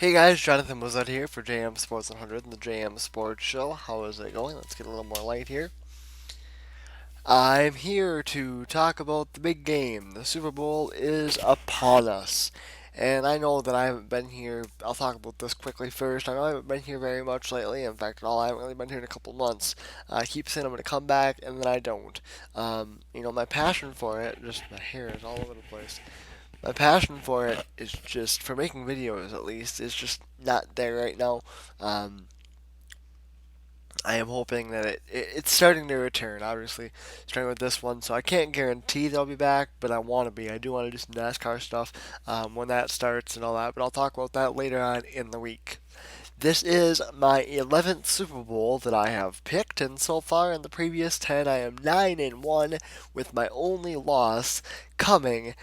Hey guys, Jonathan Mozzett here for JM Sports 100 and the JM Sports Show. How is it going? Let's get a little more light here. I'm here to talk about the big game. The Super Bowl is upon us. And I know that I haven't been here. I'll talk about this quickly first. I know I haven't been here very much lately. In fact, I haven't really been here in a couple months. I keep saying I'm going to come back, and then I don't. My passion for it, just my hair is all over the place. My passion for it is just for making videos at least is just not there right now. Um, I am hoping that it's starting to return. Obviously, starting with this one, so I can't guarantee that I'll be back, but I want to be. I do want to do some NASCAR stuff when that starts and all that. But I'll talk about that later on in the week. This is my 11th Super Bowl that I have picked, and so far in the previous 10, I am 9-1, with my only loss coming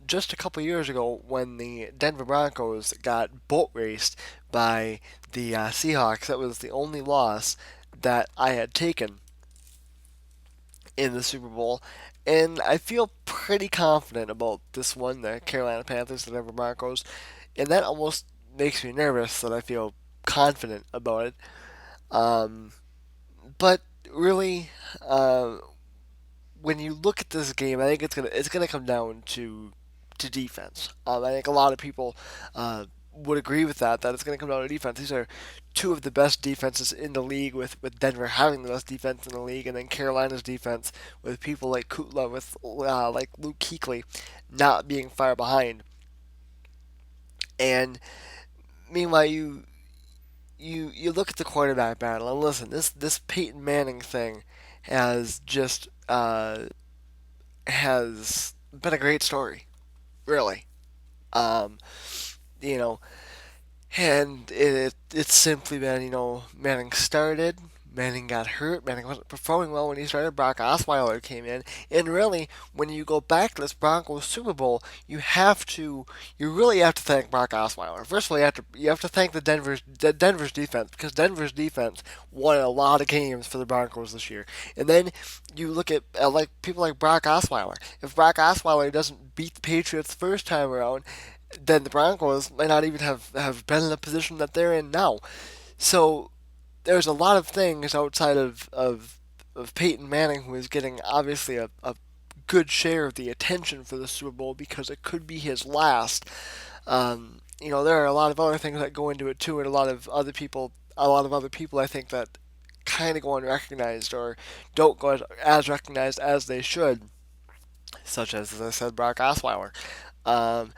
just a couple years ago when the Denver Broncos got boat raced by the Seahawks. That was the only loss that I had taken in the Super Bowl, and I feel pretty confident about this one, the Carolina Panthers, the Denver Broncos, and that almost makes me nervous that I feel confident about it. Um, but really, uh, when you look at this game, I think it's gonna come down to defense. I think a lot of people would agree with that it's going to come down to defense. These are two of the best defenses in the league, with Denver having the best defense in the league, and then Carolina's defense with people like Kutla, with like Luke Kuechly, not being far behind. And meanwhile, you look at the quarterback battle, and listen, this Peyton Manning thing has just has been a great story, really. Um, you know, and it's simply been, Manning started, Manning got hurt, Manning wasn't performing well when he started. Brock Osweiler came in, and really, when you go back to this Broncos Super Bowl, you really have to thank Brock Osweiler. First of all, you have to thank Denver's defense, because Denver's defense won a lot of games for the Broncos this year. And then you look at like people like Brock Osweiler. If Brock Osweiler doesn't beat the Patriots the first time around, then the Broncos might not even have been in the position that they're in now. So there's a lot of things outside of Peyton Manning, who is getting obviously a good share of the attention for the Super Bowl because it could be his last. There are a lot of other things that go into it too, and a lot of other people I think that kind of go unrecognized or don't go as recognized as they should, such as I said, Brock Osweiler. Um,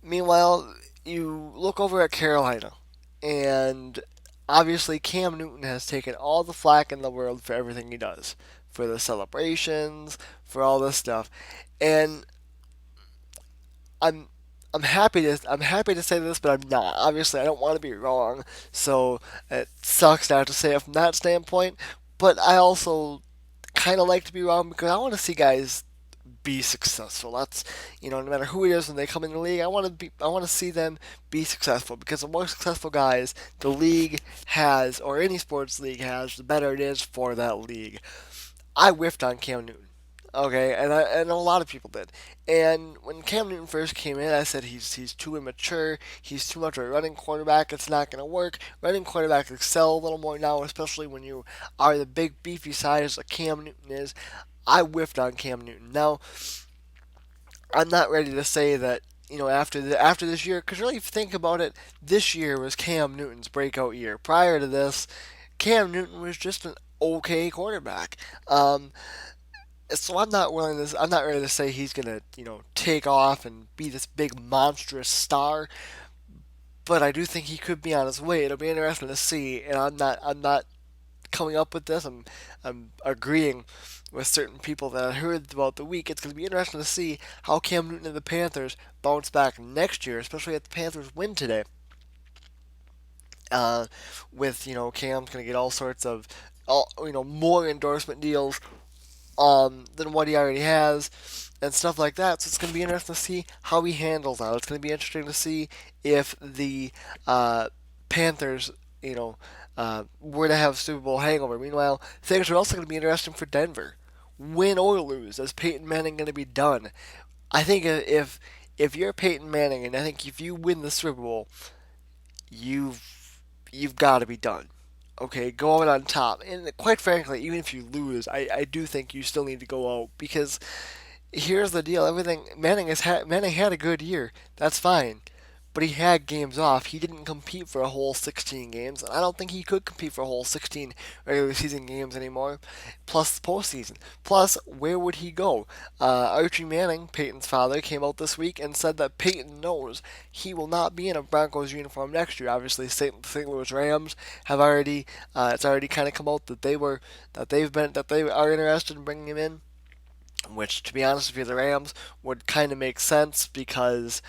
Meanwhile, you look over at Carolina, and obviously Cam Newton has taken all the flack in the world for everything he does, for the celebrations, for all this stuff, and I'm I'm happy to say this, but I'm not. Obviously, I don't want to be wrong, so it sucks to have to say it from that standpoint. But I also kind of like to be wrong because I want to see guys be successful. That's, no matter who it is when they come in the league, I want to see them be successful, because the more successful guys the league has, or any sports league has, the better it is for that league. I whiffed on Cam Newton. Okay, and a lot of people did. And when Cam Newton first came in, I said he's too immature. He's too much of a running quarterback. It's not going to work. Running quarterbacks excel a little more now, especially when you are the big beefy size that Cam Newton is. I whiffed on Cam Newton. Now, I'm not ready to say that, after this year, because really, if you think about it, this year was Cam Newton's breakout year. Prior to this, Cam Newton was just an okay quarterback. So I'm not ready to say he's gonna, take off and be this big monstrous star. But I do think he could be on his way. It'll be interesting to see, and I'm not coming up with this. I'm agreeing with certain people that I heard throughout the week. It's going to be interesting to see how Cam Newton and the Panthers bounce back next year, especially if the Panthers win today. Uh, with, Cam's going to get all sorts of more endorsement deals than what he already has, and stuff like that. So it's going to be interesting to see how he handles that. It's going to be interesting to see if the Panthers, were to have Super Bowl hangover. Meanwhile, things are also going to be interesting for Denver. Win or lose, is Peyton Manning going to be done? I think if you're Peyton Manning, and I think if you win the Super Bowl, you've got to be done. Okay, go out on top. And quite frankly, even if you lose, I do think you still need to go out because here's the deal. Everything Manning had a good year. That's fine. But he had games off. He didn't compete for a whole 16 games. I don't think he could compete for a whole 16 regular season games anymore, plus the postseason. Plus, where would he go? Archie Manning, Peyton's father, came out this week and said that Peyton knows he will not be in a Broncos uniform next year. Obviously, St. Louis Rams have already it's already kind of come out that they are interested in bringing him in, which, to be honest with you, the Rams would kind of make sense because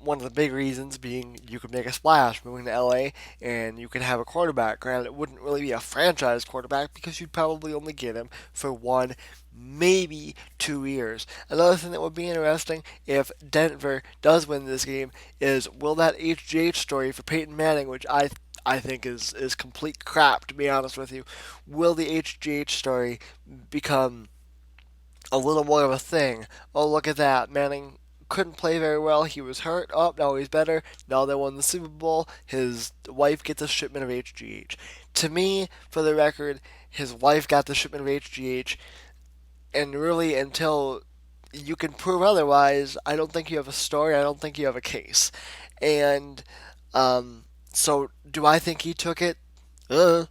one of the big reasons being you could make a splash moving to LA and you could have a quarterback. Granted, it wouldn't really be a franchise quarterback because you'd probably only get him for one, maybe 2 years. Another thing that would be interesting if Denver does win this game is will that HGH story for Peyton Manning, which I think is complete crap, to be honest with you. Will the HGH story become a little more of a thing? Oh, look at that. Manning couldn't play very well. He was hurt. Oh, now he's better. Now they won the Super Bowl. His wife gets a shipment of HGH. To me, for the record, his wife got the shipment of HGH, and really until you can prove otherwise, I don't think you have a story. I don't think you have a case. And so, do I think he took it? Uh,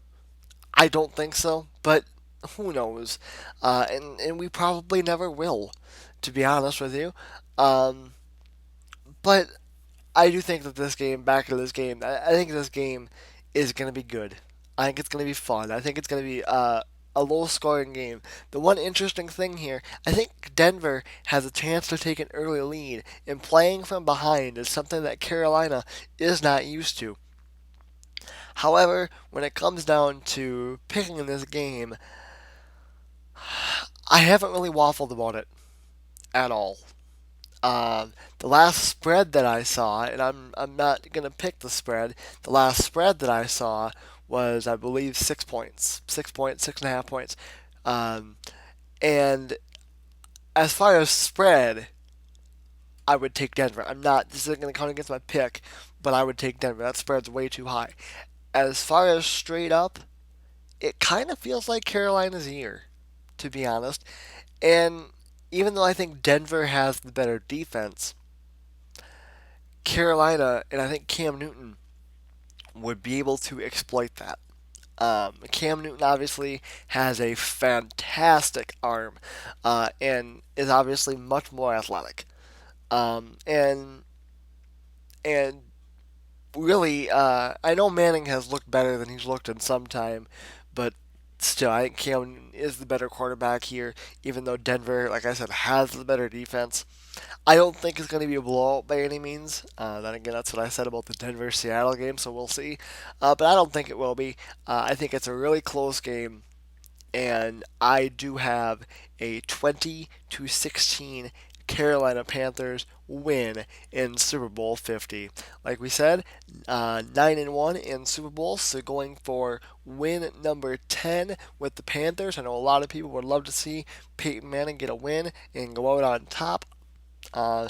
I don't think so, but who knows? And we probably never will, to be honest with you. Um, but I do think that this game, back to this game, I think this game is going to be good. I think it's going to be fun. I think it's going to be a low scoring game. The one interesting thing here, I think Denver has a chance to take an early lead, and playing from behind is something that Carolina is not used to. However, when it comes down to picking in this game, I haven't really waffled about it at all. The last spread that I saw, and I'm not gonna pick the spread. The last spread that I saw was, I believe, 6 points, 6 points, 6.5 points. Um, and as far as spread, I would take Denver. I'm not. This isn't gonna count against my pick, but I would take Denver. That spread's way too high. As far as straight up, it kind of feels like Carolina's year, to be honest. And even though I think Denver has the better defense, Carolina and I think Cam Newton would be able to exploit that. Cam Newton obviously has a fantastic arm and is obviously much more athletic. And really, I know Manning has looked better than he's looked in some time, but still, I think Cam Newton is the better quarterback here, even though Denver, like I said, has the better defense. I don't think it's going to be a blowout by any means. Then again, that's what I said about the Denver Seattle game, so we'll see. But I don't think it will be. I think it's a really close game, and I do have a 20-16 Carolina Panthers win in Super Bowl 50. Like we said, 9-1 in Super Bowls, so going for win number 10 with the Panthers. I know a lot of people would love to see Peyton Manning get a win and go out on top. Uh,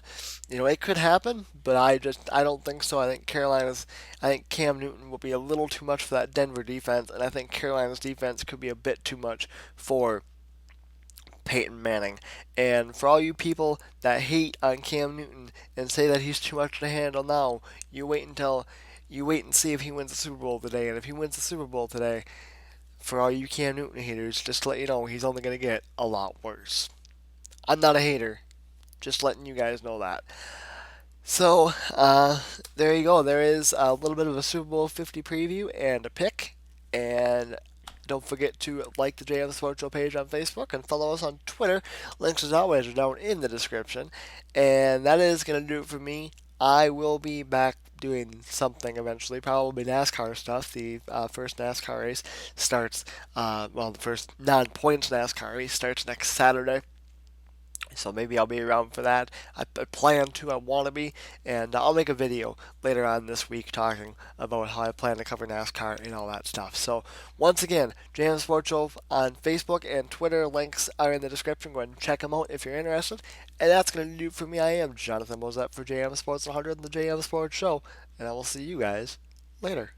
it could happen, but I don't think so. I think Cam Newton will be a little too much for that Denver defense, and I think Carolina's defense could be a bit too much for Peyton Manning. And for all you people that hate on Cam Newton and say that he's too much to handle now, you wait and see if he wins the Super Bowl today. And if he wins the Super Bowl today, for all you Cam Newton haters, just to let you know, he's only going to get a lot worse. I'm not a hater, just letting you guys know that. So, there you go. There is a little bit of a Super Bowl 50 preview and a pick. And don't forget to like the JM Sports Show page on Facebook and follow us on Twitter. Links, as always, are down in the description. And that is going to do it for me. I will be back doing something eventually, probably NASCAR stuff. The first NASCAR race starts, the first non-points NASCAR race starts next Saturday So maybe I'll be around for that. I plan to, I want to be, and I'll make a video later on this week talking about how I plan to cover NASCAR and all that stuff. So once again, JM Sports Show on Facebook and Twitter. Links are in the description. Go ahead and check them out if you're interested. And that's going to do it for me. I am Jonathan Mosette for JM Sports 100 and the JM Sports Show, and I will see you guys later.